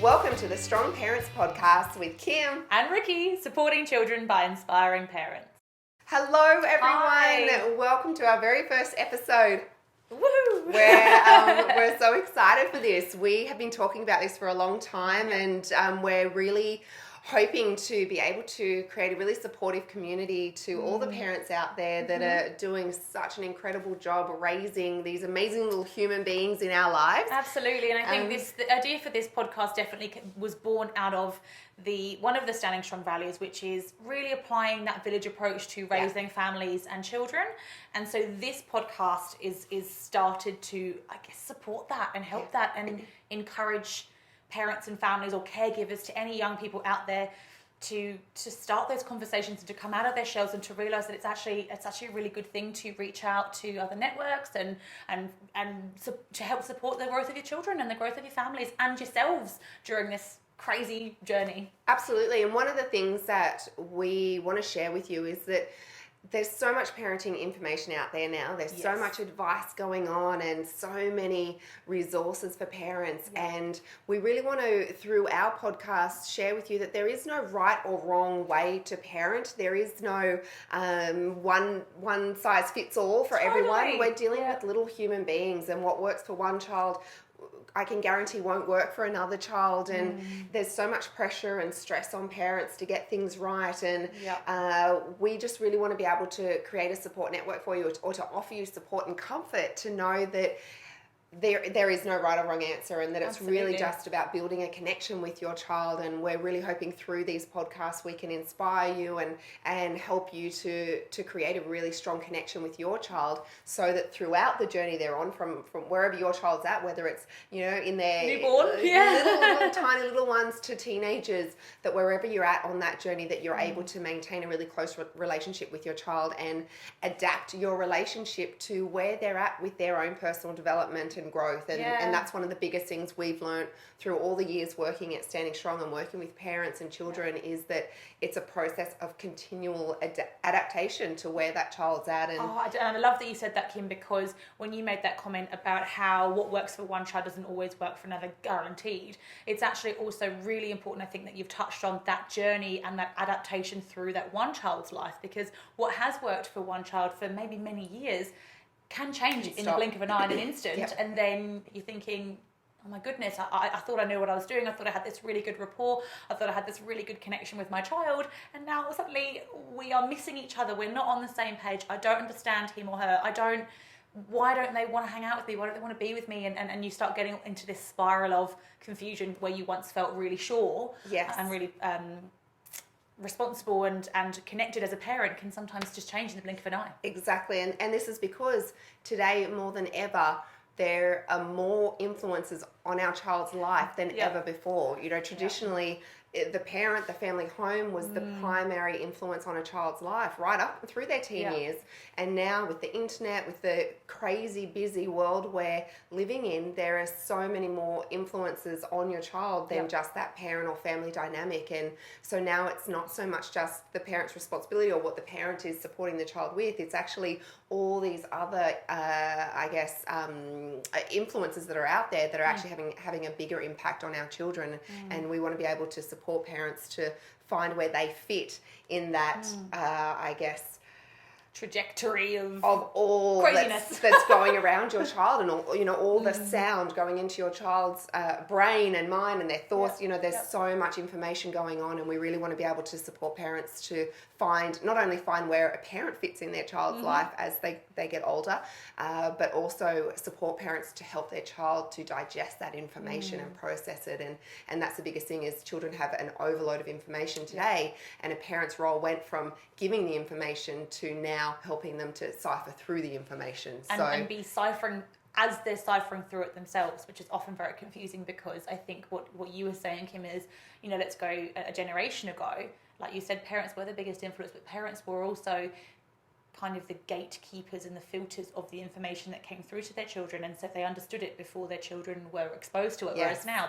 Welcome to the Strong Parents Podcast with Kim and Riki, supporting children by inspiring parents. Hello everyone, Hi. Welcome to our very first episode. Woohoo! We're so excited for this. We have been talking about this for a long time, and we're really hoping to be able to create a really supportive community to all the parents out there that are doing such an incredible job raising these amazing little human beings in our lives. Absolutely, and I think the idea for this podcast definitely was born out of one of the Standing Strong values, which is really applying that village approach to raising families and children. And so this podcast is started to, I guess, support that and help that and encourage parents and families or caregivers to any young people out there to start those conversations and to come out of their shells and to realize that it's actually a really good thing to reach out to other networks and to help support the growth of your children and the growth of your families and yourselves during this crazy journey. Absolutely. And one of the things that we want to share with you is that there's so much parenting information out there now. There's so much advice going on and so many resources for parents. And we really want to, through our podcast, share with you that there is no right or wrong way to parent. There is no one size fits all for everyone. We're dealing with little human beings, and what works for one child I can guarantee won't work for another child, and there's so much pressure and stress on parents to get things right, and we just really want to be able to create a support network for you, or to offer you support and comfort to know that there is no right or wrong answer, and that it's really just about building a connection with your child. And we're really hoping through these podcasts we can inspire you and help you to create a really strong connection with your child, so that throughout the journey they're on, from wherever your child's at, whether it's in their newborn, little tiny little ones to teenagers, that wherever you're at on that journey, that you're able to maintain a really close relationship with your child and adapt your relationship to where they're at with their own personal development and growth. And that's one of the biggest things we've learned through all the years working at Standing Strong and working with parents and children, is that it's a process of continual adaptation to where that child's at. And I love that you said that, Kim, because when you made that comment about how what works for one child doesn't always work for another, guaranteed, it's actually also really important, I think, that you've touched on that journey and that adaptation through that one child's life, because what has worked for one child for maybe many years can change in the blink of an eye in an instant. And then you're thinking, oh my goodness, I thought I knew what I was doing. I thought I had this really good rapport. I thought I had this really good connection with my child. And now suddenly we are missing each other. We're not on the same page. I don't understand him or her. Why don't they want to hang out with me? Why don't they want to be with me? And you start getting into this spiral of confusion where you once felt really sure and really responsible and connected as a parent can sometimes just change in the blink of an eye. Exactly. And this is because today, more than ever, there are more influences on our child's life than ever before. Traditionally, the family home was the primary influence on a child's life right up through their teen years. And now with the internet, with the crazy busy world we're living in, there are so many more influences on your child than just that parent or family dynamic. And so now it's not so much just the parent's responsibility or what the parent is supporting the child with. It's actually all these other, influences that are out there that are actually having a bigger impact on our children. And we want to be able to support parents to find where they fit in that, trajectory of all craziness that's going around your child, and all the sound going into your child's brain and mind and their thoughts. There's so much information going on, and we really want to be able to support parents to not only find where a parent fits in their child's life as they get older, but also support parents to help their child to digest that information and process it. And that's the biggest thing, is children have an overload of information today, and a parent's role went from giving the information to now helping them to cipher through the information. And be ciphering as they're ciphering through it themselves, which is often very confusing, because I think what you were saying, Kim, is, let's go a generation ago, like you said, parents were the biggest influence, but parents were also kind of the gatekeepers and the filters of the information that came through to their children, and so they understood it before their children were exposed to it. Whereas now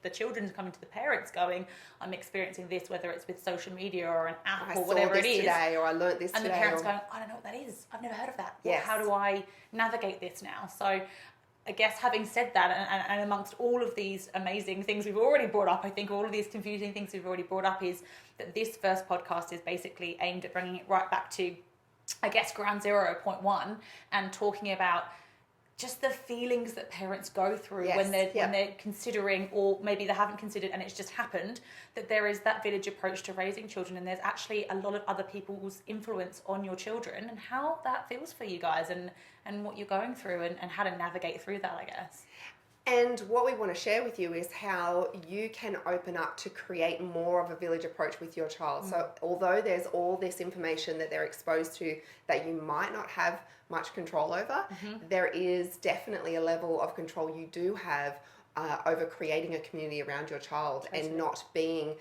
the children's coming to the parents going, I'm experiencing this, whether it's with social media or an app or whatever it is today, or I learnt this and today, the parents going, I don't know what that is, I've never heard of that. Yes. How do I navigate this now? So I guess having said that, and amongst all of these amazing things we've already brought up, I think all of these confusing things we've already brought up, is that this first podcast is basically aimed at bringing it right back to, I guess, ground zero, point one, and talking about just the feelings that parents go through when they're considering, or maybe they haven't considered and it's just happened, that there is that village approach to raising children, and there's actually a lot of other people's influence on your children, and how that feels for you guys, and what you're going through, and how to navigate through that, I guess. And what we want to share with you is how you can open up to create more of a village approach with your child. So although there's all this information that they're exposed to that you might not have much control over, there is definitely a level of control you do have over creating a community around your child, and not being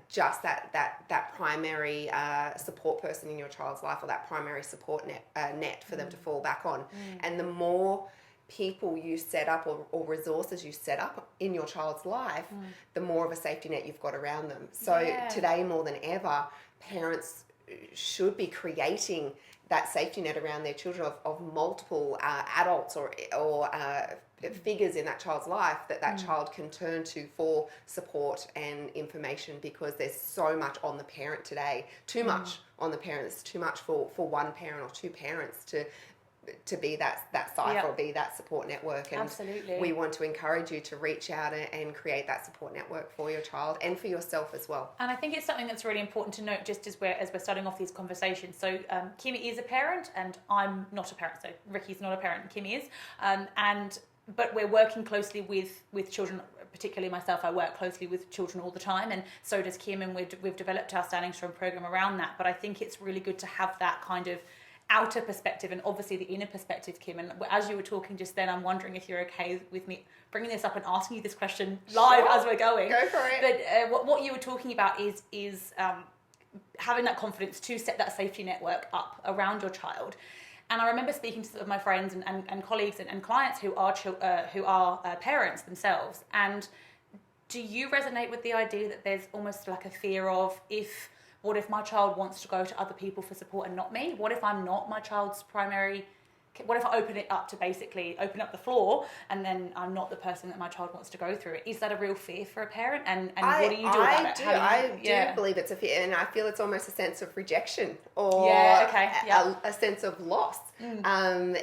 just that primary support person in your child's life, or that primary support net for them to fall back on. And the more people you set up, or resources you set up in your child's life, the more of a safety net you've got around them. So today, more than ever, parents should be creating that safety net around their children of multiple adults or figures in that child's life that child can turn to for support and information, because there's so much on the parent today, too much on the parent. It's too much for one parent or two parents to be that cipher or be that support network. And we want to encourage you to reach out and create that support network for your child and for yourself as well. And I think it's something that's really important to note, just as we're starting off these conversations. So Kim is a parent and I'm not a parent. So Riki's not a parent and Kim is. But we're working closely with children, particularly myself. I work closely with children all the time, and so does Kim, and we've developed our Standing Strong program around that. But I think it's really good to have that kind of outer perspective, and obviously the inner perspective, Kim. And as you were talking just then, I'm wondering if you're okay with me bringing this up and asking you this question live as we're going. Go for it. But what you were talking about is having that confidence to set that safety network up around your child. And I remember speaking to some of my friends and colleagues and clients who are parents themselves. And do you resonate with the idea that there's almost like a fear of, what if my child wants to go to other people for support and not me? What if I'm not my child's primary? What if I open it up to basically open up the floor, and then I'm not the person that my child wants to go through it? Is that a real fear for a parent? And what do you do about it? I do believe it's a fear, and I feel it's almost a sense of rejection or a sense of loss. And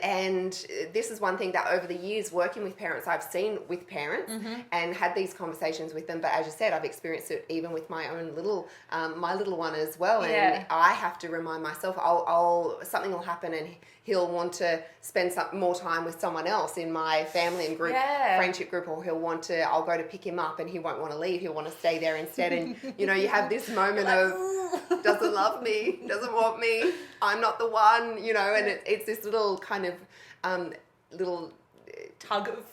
this is one thing that over the years working with parents, I've seen with parents and had these conversations with them. But as you said, I've experienced it even with my own my little one as well. And I have to remind myself, something will happen and he'll want to spend some more time with someone else in my family and group, friendship group, or I'll go to pick him up and he won't want to leave. He'll want to stay there instead. And, you have this moment of doesn't love me, doesn't want me, I'm not the one, and it's this little kind of little tug of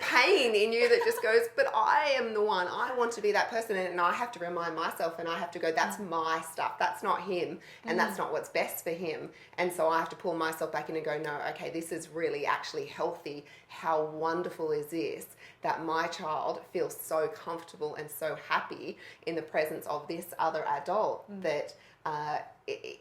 pain in you that just goes, but I am the one. I want to be that person, and I have to remind myself, and I have to go, that's my stuff. That's not him, and that's not what's best for him. And so I have to pull myself back in and go, no, okay, this is really actually healthy. How wonderful is this, that my child feels so comfortable and so happy in the presence of this other adult that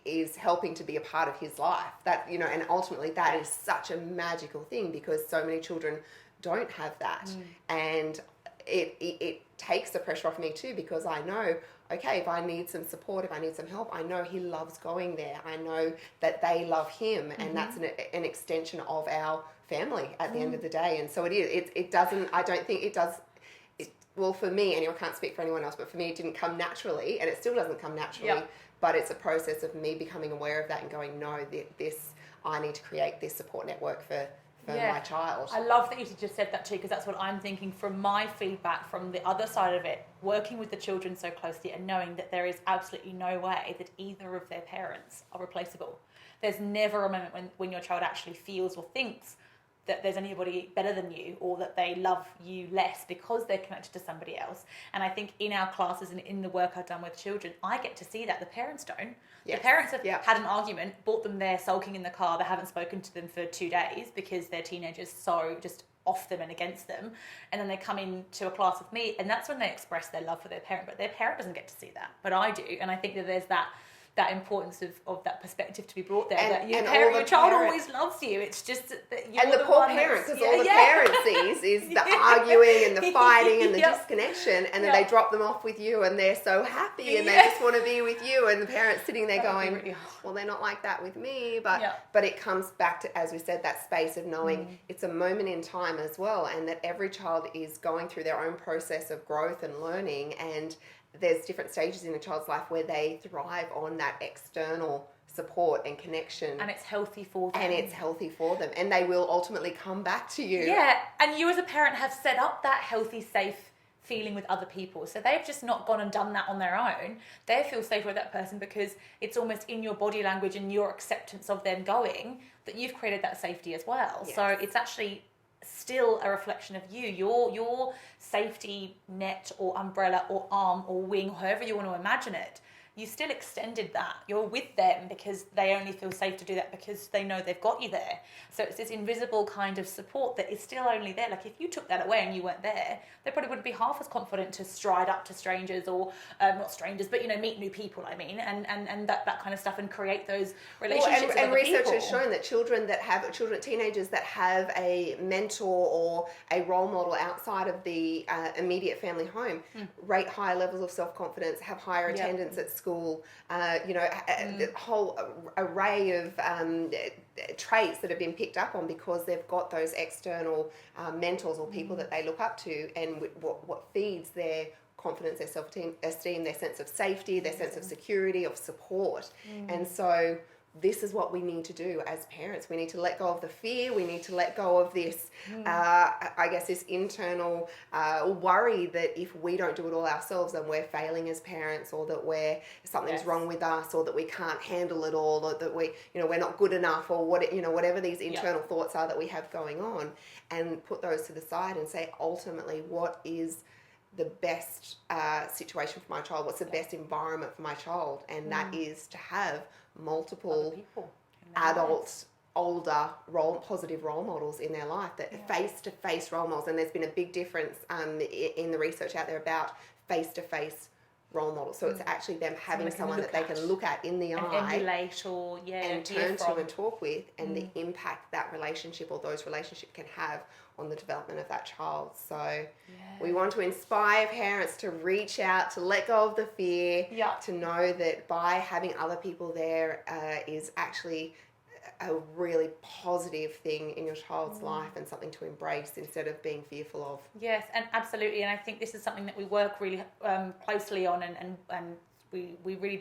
is helping to be a part of his life. That, and ultimately that is such a magical thing, because so many children don't have that. And it takes the pressure off me too, because I know, okay, if I need some support, if I need some help, I know he loves going there. I know that they love him, and that's an extension of our family at the end of the day. And so it doesn't, I don't think it does. Well, for me, anyway, I can't speak for anyone else, but for me, it didn't come naturally, and it still doesn't come naturally. But it's a process of me becoming aware of that and going, no, I need to create this support network for my child. I love that you just said that too, because that's what I'm thinking from my feedback from the other side of it, working with the children so closely and knowing that there is absolutely no way that either of their parents are replaceable. There's never a moment when your child actually feels or thinks that there's anybody better than you, or that they love you less because they're connected to somebody else. And I think in our classes and in the work I've done with children, I get to see that. The parents don't. The parents have had an argument, brought them there sulking in the car, they haven't spoken to them for 2 days because their teenager's so just off them and against them. And then they come into a class with me, and that's when they express their love for their parent. But their parent doesn't get to see that, but I do. And I think that there's that that importance of that perspective to be brought there. That your your child always loves you. It's just that you're and the poor parent, because all the parent sees is the arguing and the fighting and the disconnection, and then they drop them off with you, and they're so happy, and they just want to be with you, and the parent's sitting there going, well, they're not like that with me, but it comes back to, as we said, that space of knowing it's a moment in time as well, and that every child is going through their own process of growth and learning, and there's different stages in a child's life where they thrive on that external support and connection. And it's healthy for them. And they will ultimately come back to you. Yeah, and you as a parent have set up that healthy, safe feeling with other people. So they've just not gone and done that on their own. They feel safe with that person because it's almost in your body language and your acceptance of them going that you've created that safety as well. Yes. So it's actually still a reflection of you, your safety net or umbrella or arm or wing, however you want to imagine it. You still extended that. You're with them because they only feel safe to do that because they know they've got you there. So it's this invisible kind of support that is still only there. Like if you took that away and you weren't there, they probably wouldn't be half as confident to stride up to strangers or not strangers, but meet new people. I mean, and that kind of stuff, and create those relationships. With and other research people. has shown that teenagers that have a mentor or a role model outside of the immediate family home rate higher levels of self-confidence, have higher attendance at school. The whole array of traits that have been picked up on because they've got those external mentors or people that they look up to, and what feeds their confidence, their self-esteem, their sense of safety, their sense of security, of support. And so this is what we need to do as parents. We need to let go of the fear. We need to let go of this, this internal worry that if we don't do it all ourselves, then we're failing as parents, or that something's wrong with us, or that we can't handle it all, or that we're not good enough, or whatever these internal thoughts are that we have going on, and put those to the side and say, ultimately, what is the best situation for my child? What's the best environment for my child? And that is to have multiple adults, older positive role models in their life, that face-to-face role models. And there's been a big difference in the research out there about face-to-face role models. So it's actually them having someone that they can look at in the eye, emulate, or and turn to and talk with, and the impact that relationship or those relationships can have on the development of that child. So we want to inspire parents to reach out, to let go of the fear, to know that by having other people there is actually a really positive thing in your child's life, and something to embrace instead of being fearful of. Yes, and absolutely. And I think this is something that we work really closely on, and we really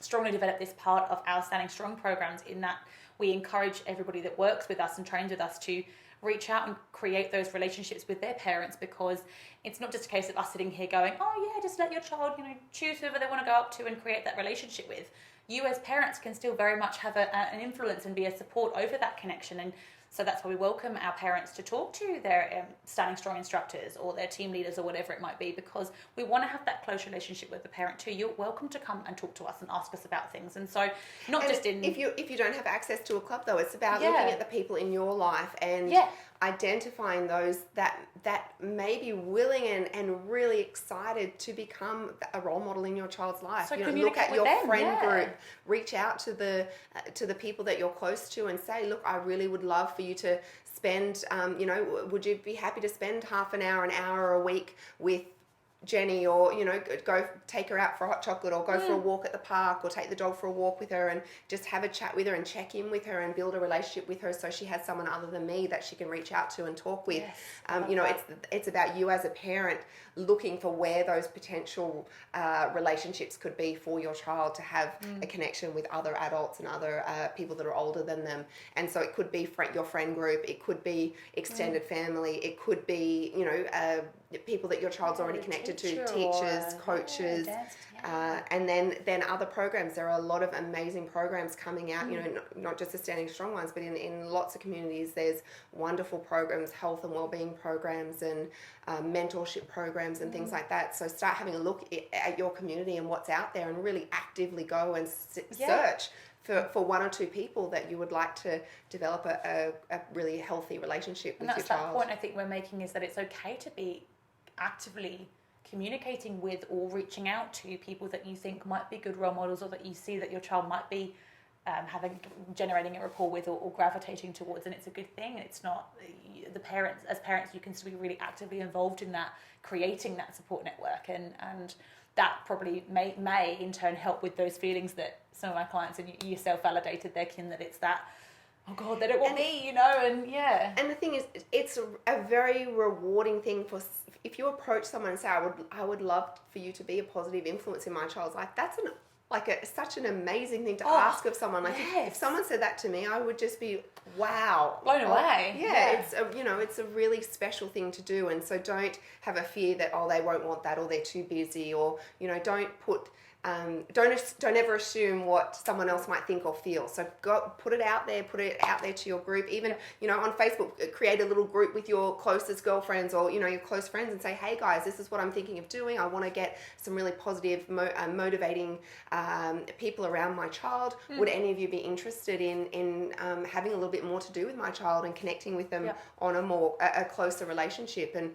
strongly developed this part of our Standing Strong programs, in that we encourage everybody that works with us and trains with us to reach out and create those relationships with their parents, because it's not just a case of us sitting here going, oh yeah, just let your child, choose whoever they want to go up to and create that relationship with. You as parents can still very much have an influence and be a support over that connection. And so that's why we welcome our parents to talk to their Standing Strong instructors or their team leaders or whatever it might be, because we want to have that close relationship with the parent too. You're welcome to come and talk to us and ask us about things. And so if you don't have access to a club, though, it's about looking at the people in your life and identifying those that may be willing and really excited to become a role model in your child's life. So look at your friend group, reach out to the people that you're close to, and say, look, I really would love for you to spend, would you be happy to spend half an hour a week with Jenny, or go take her out for a hot chocolate, or go for a walk at the park, or take the dog for a walk with her, and just have a chat with her and check in with her and build a relationship with her, so she has someone other than me that she can reach out to and talk with. It's about you as a parent looking for where those potential relationships could be for your child, to have a connection with other adults and other people that are older than them. And so it could be your friend group, it could be extended family, it could be people that your child's already connected to, teachers, coaches, and then other programs. There are a lot of amazing programs coming out, not just the Standing Strong ones, but in lots of communities there's wonderful programs, health and wellbeing programs, and mentorship programs and things like that. So start having a look at your community and what's out there, and really actively go and search for one or two people that you would like to develop a really healthy relationship with your child. And that's that point I think we're making, is that it's okay to be actively communicating with or reaching out to people that you think might be good role models, or that you see that your child might be generating a rapport with, or gravitating towards, and it's a good thing. It's not the parents, as parents, you can still be really actively involved in that, creating that support network, and that probably may in turn help with those feelings that some of my clients and yourself validated their kin, that it's that, oh God, they don't want me, you know, and yeah. And the thing is, it's a very rewarding thing if you approach someone and say, I would love for you to be a positive influence in my child's life. That's such an amazing thing to ask of someone. Like if someone said that to me, I would just be blown away. It's a really special thing to do. And so don't have a fear that they won't want that, or they're too busy, or don't ever assume what someone else might think or feel. So put it out there to your group. Even, on Facebook, create a little group with your closest girlfriends, or, your close friends, and say, hey guys, this is what I'm thinking of doing. I want to get some really positive, motivating people around my child. Would any of you be interested in having a little bit more to do with my child and connecting with them on a closer relationship, and,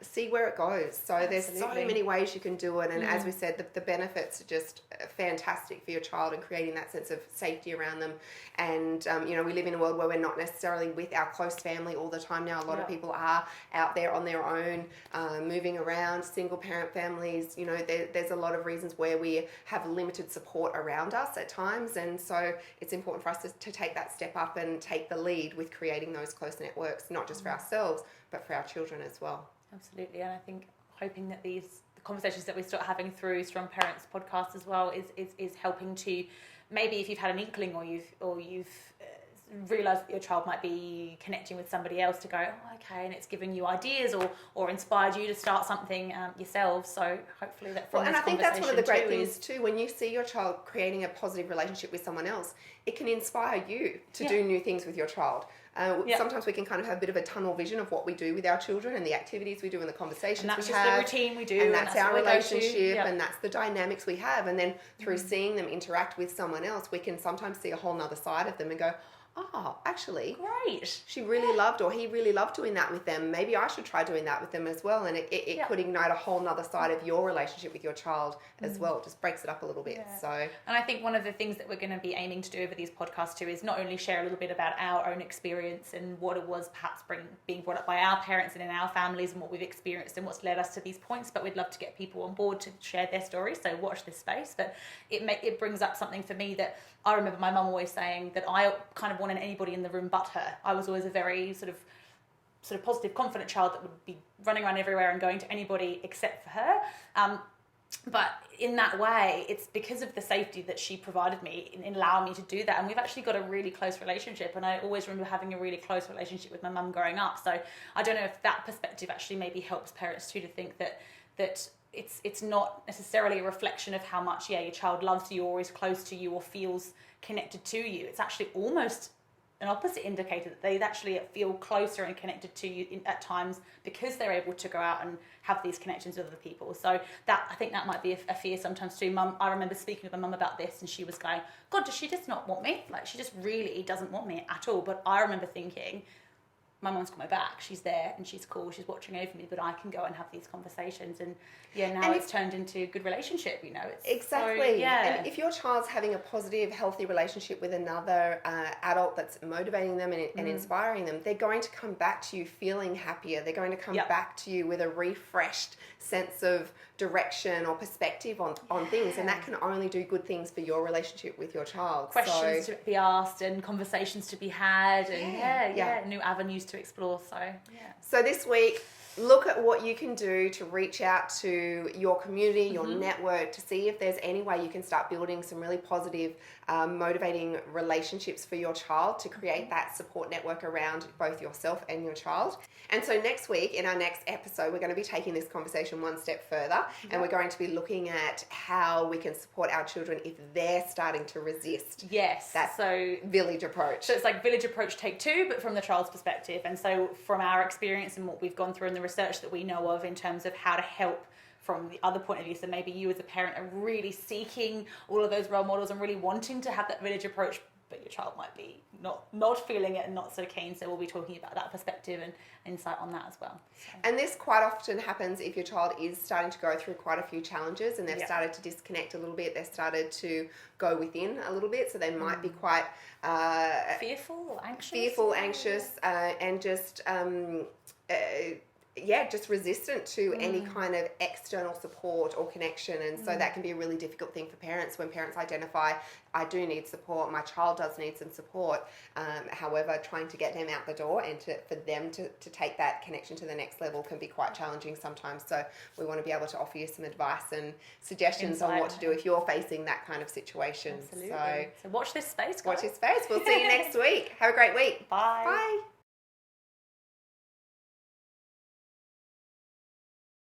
see where it goes. So Absolutely. There's so many ways you can do it. And as we said, the benefits just fantastic for your child, and creating that sense of safety around them. And we live in a world where we're not necessarily with our close family all the time now. A lot of people are out there on their own, moving around, single parent families. There's a lot of reasons where we have limited support around us at times, and so it's important for us to take that step up and take the lead with creating those close networks, not just for ourselves but for our children as well. Absolutely. And I think hoping that the conversations that we start having through Strong Parents podcast as well is helping to, maybe if you've had an inkling, or you've realised that your child might be connecting with somebody else, to go, okay, and it's given you ideas or inspired you to start something yourselves. So hopefully that from this conversation. And I think that's one of the great things too, when you see your child creating a positive relationship with someone else, it can inspire you to do new things with your child. Sometimes we can kind of have a bit of a tunnel vision of what we do with our children, and the activities we do, and the conversations we have. And that's just the routine we do. And that's our relationship, and that's the dynamics we have. And then through seeing them interact with someone else, we can sometimes see a whole nother side of them and go, oh, actually, great. She really loved, or he really loved doing that with them. Maybe I should try doing that with them as well. And it could ignite a whole nother side of your relationship with your child as well. It just breaks it up a little bit. Yeah. So, and I think one of the things that we're going to be aiming to do over these podcasts too is not only share a little bit about our own experience and what it was perhaps being brought up by our parents and in our families, and what we've experienced and what's led us to these points, but we'd love to get people on board to share their stories. So watch this space. But it brings up something for me that I remember my mum always saying, that I kind of wanted anybody in the room but her. I was always a very sort of positive, confident child that would be running around everywhere and going to anybody except for her. But in that way, it's because of the safety that she provided me in allowing me to do that. And we've actually got a really close relationship. And I always remember having a really close relationship with my mum growing up. So I don't know if that perspective actually maybe helps parents too, to think that it's not necessarily a reflection of how much your child loves you or is close to you or feels connected to you. It's actually almost an opposite indicator, that they actually feel closer and connected to you at times because they're able to go out and have these connections with other people. So I think that might be a fear sometimes too. Mum, I remember speaking with my mum about this, and she was going, God, does she just not want me? Like, she just really doesn't want me at all. But I remember thinking, my mum's got my back, she's there and she's cool, she's watching over me, but I can go and have these conversations. And now it's turned into a good relationship, It's exactly. And if your child's having a positive, healthy relationship with another adult that's motivating them and inspiring them, they're going to come back to you feeling happier. They're going to come back to you with a refreshed sense of direction or perspective on things, and that can only do good things for your relationship with your child. Questions to be asked and conversations to be had, and new avenues to explore. So this week, look at what you can do to reach out to your community, your network, to see if there's any way you can start building some really positive, motivating relationships for your child, to create that support network around both yourself and your child. And so next week, in our next episode, we're going to be taking this conversation one step further, and we're going to be looking at how we can support our children if they're starting to resist that village approach. So it's like village approach take 2, but from the child's perspective. And so from our experience and what we've gone through in the research that we know of in terms of how to help from the other point of view, so maybe you as a parent are really seeking all of those role models and really wanting to have that village approach but your child might be not feeling it and not so keen. So we'll be talking about that perspective and insight on that as well. So. And this quite often happens if your child is starting to go through quite a few challenges and they've started to disconnect a little bit, they've started to go within a little bit, so they might be quite fearful, anxious, and just just resistant to any kind of external support or connection. And so that can be a really difficult thing for parents when parents identify, I do need support, my child does need some support. However, trying to get them out the door and for them to take that connection to the next level can be quite challenging sometimes. So we want to be able to offer you some advice and suggestions on what to do if you're facing that kind of situation. Absolutely. So watch this space, guys. Watch this space. We'll see you next week. Have a great week. Bye. Bye.